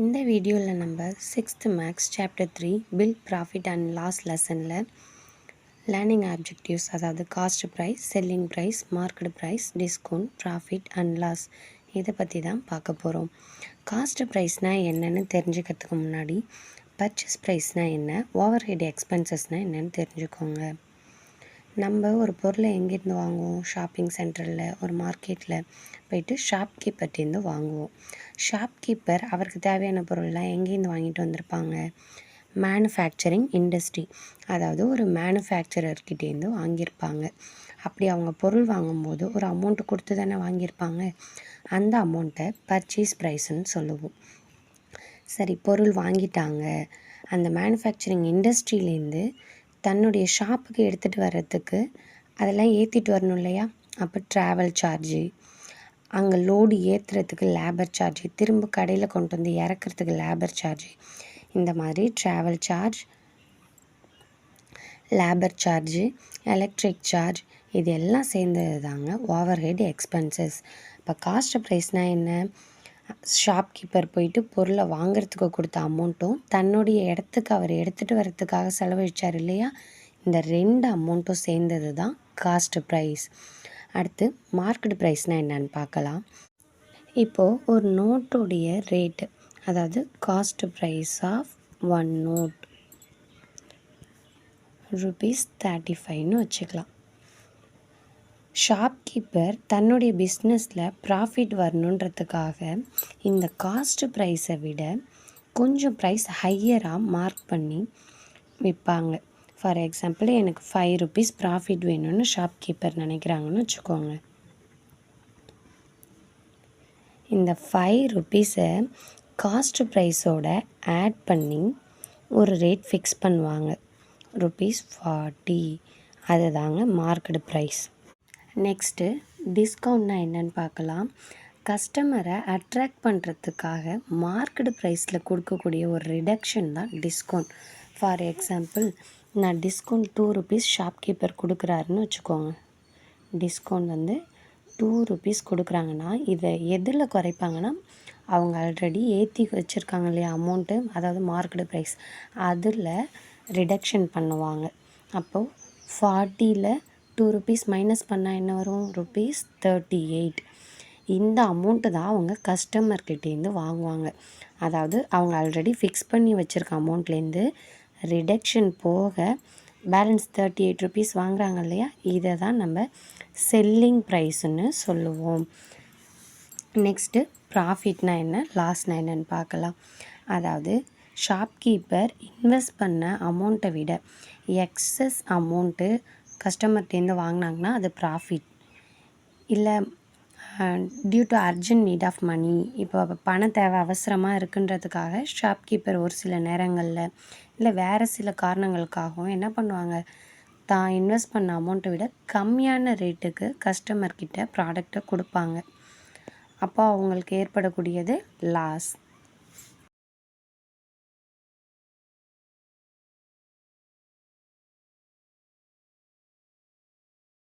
இந்த வீடியோவில் நம்ம 6th maths chapter 3 bill profit and loss லெசனில் லேர்னிங் ஆப்ஜெக்டிவ்ஸ் அதாவது cost price, selling price, market price, discount, profit and loss இதை பற்றி தான் பார்க்க போகிறோம். காஸ்ட் ப்ரைஸ்னால் என்னென்னு தெரிஞ்சுக்கிறதுக்கு முன்னாடி பர்ச்சேஸ் ப்ரைஸ்னால் என்ன, ஓவர் ஹெட் எக்ஸ்பென்சஸ்னால் என்னென்னு தெரிஞ்சுக்கோங்க. நம்ம ஒரு பொருளை எங்கேருந்து வாங்குவோம்? ஷாப்பிங் சென்டரில், ஒரு மார்க்கெட்டில் போயிட்டு ஷாப்கீப்பர்கிட்டேருந்து வாங்குவோம். ஷாப்கீப்பர் அவருக்கு தேவையான பொருள்லாம் எங்கேருந்து வாங்கிட்டு வந்திருப்பாங்க? மேனுஃபேக்சரிங் இண்டஸ்ட்ரி, அதாவது ஒரு மேனுஃபேக்சரர்கிட்டேருந்து வாங்கியிருப்பாங்க. அப்படி அவங்க பொருள் வாங்கும்போது ஒரு அமௌண்ட்டு கொடுத்து தானே வாங்கியிருப்பாங்க. அந்த அமௌண்ட்டை பர்ச்சேஸ் ப்ரைஸ்ன்னு சொல்லுவோம். சரி, பொருள் வாங்கிட்டாங்க. அந்த மேனுஃபேக்சரிங் இண்டஸ்ட்ரியிலேருந்து தன்னுடைய ஷாப்புக்கு எடுத்துகிட்டு வர்றதுக்கு அதெல்லாம் ஏற்றிட்டு வரணும் இல்லையா? அப்போ ட்ராவல் சார்ஜு, அங்கே லோடு ஏற்றுறதுக்கு லேபர் சார்ஜு, திரும்ப கடையில் கொண்டு வந்து இறக்குறதுக்கு லேபர் சார்ஜு, இந்த மாதிரி travel charge, labour charge, electric charge, இது எல்லாம் சேர்ந்தது தாங்க ஓவர் ஹெட் எக்ஸ்பென்சஸ். இப்போ காஸ்ட் ப்ரைஸ்னால் என்ன? ஷாப்கீப்பர் போயிட்டு பொருளை வாங்கிறதுக்கு கொடுத்த அமௌண்ட்டும் தன்னுடைய இடத்துக்கு அவர் எடுத்துகிட்டு வர்றதுக்காக செலவழித்தார் இல்லையா? இந்த ரெண்டு அமௌண்ட்டும் சேர்ந்தது தான் காஸ்ட் ப்ரைஸ். அடுத்து மார்க்கெட் ப்ரைஸ்னால் என்னன்னு பார்க்கலாம். இப்போது ஒரு நோட்டுடைய ரேட்டு, அதாவது cost price of one note ₹35ன்னு வச்சுக்கலாம். ஷாப்கீப்பர் தன்னுடைய பிஸ்னஸில் ப்ராஃபிட் வரணுன்றதுக்காக இந்த காஸ்ட் ப்ரைஸை விட கொஞ்சம் ப்ரைஸ் ஹையராக மார்க் பண்ணி விற்பாங்க. ஃபார் எக்ஸாம்பிள், எனக்கு ₹5 ப்ராஃபிட் வேணும்னு ஷாப்கீப்பர் நினைக்கிறாங்கன்னு வச்சுக்கோங்க. இந்த ₹5 காஸ்ட் ப்ரைஸோட ஆட் பண்ணி ஒரு ரேட் ஃபிக்ஸ் பண்ணுவாங்க, ₹40. அதுதாங்க மார்க்கெட் ப்ரைஸ். நெக்ஸ்ட்டு டிஸ்கவுண்ட்னா என்னன்னு பார்க்கலாம். கஸ்டமரை அட்ராக்ட் பண்ணுறதுக்காக மார்க்கெட் ப்ரைஸில் கொடுக்கக்கூடிய ஒரு ரிடக்ஷன் தான் டிஸ்கவுண்ட். ஃபார் எக்ஸாம்பிள், நான் டிஸ்கவுண்ட் ₹2 ஷாப்கீப்பர் கொடுக்குறாருன்னு வச்சுக்கோங்க. டிஸ்கவுண்ட் வந்து ₹2 கொடுக்குறாங்கன்னா இதை எதில் குறைப்பாங்கன்னா, அவங்க ஆல்ரெடி ஏற்றி வச்சுருக்காங்க இல்லையா அமௌண்ட்டு, அதாவது மார்க்கெட் ப்ரைஸ், அதில் ரிடக்ஷன் பண்ணுவாங்க. அப்போது 40ல் ₹2 மைனஸ் பண்ணால் என்ன வரும்? ₹38. இந்த அமௌண்ட்டு தான் அவங்க கஸ்டமர்கிட்டேருந்து வாங்குவாங்க. அதாவது அவங்க ஆல்ரெடி ஃபிக்ஸ் பண்ணி வச்சுருக்க அமௌண்ட்லேருந்து ரிடக்ஷன் போக பேலன்ஸ் ₹38 வாங்குறாங்க இல்லையா? இதை தான் நம்ம செல்லிங் ப்ரைஸுன்னு சொல்லுவோம். நெக்ஸ்ட்டு ப்ராஃபிட்னா என்ன, லாஸ்னால் என்னன்னு பார்க்கலாம். அதாவது ஷாப்கீப்பர் இன்வெஸ்ட் பண்ண அமௌண்ட்டை விட எக்ஸஸ் அமௌண்ட்டு கஸ்டமர்கிட்டேருந்து வாங்கினாங்கன்னா அது ப்ராஃபிட். இல்லை due to urgent need of money, இப்போ பண தேவை அவசரமாக இருக்குன்றதுக்காக ஷாப்கீப்பர் ஒரு சில நேரங்களில் இல்லை வேறு சில காரணங்களுக்காகவும் என்ன பண்ணுவாங்க, தான் இன்வெஸ்ட் பண்ண அமௌண்ட்டை விட கம்மியான ரேட்டுக்கு கஸ்டமர்கிட்ட ப்ராடக்டை கொடுப்பாங்க. அப்போ அவங்களுக்கு ஏற்படக்கூடியது லாஸ்.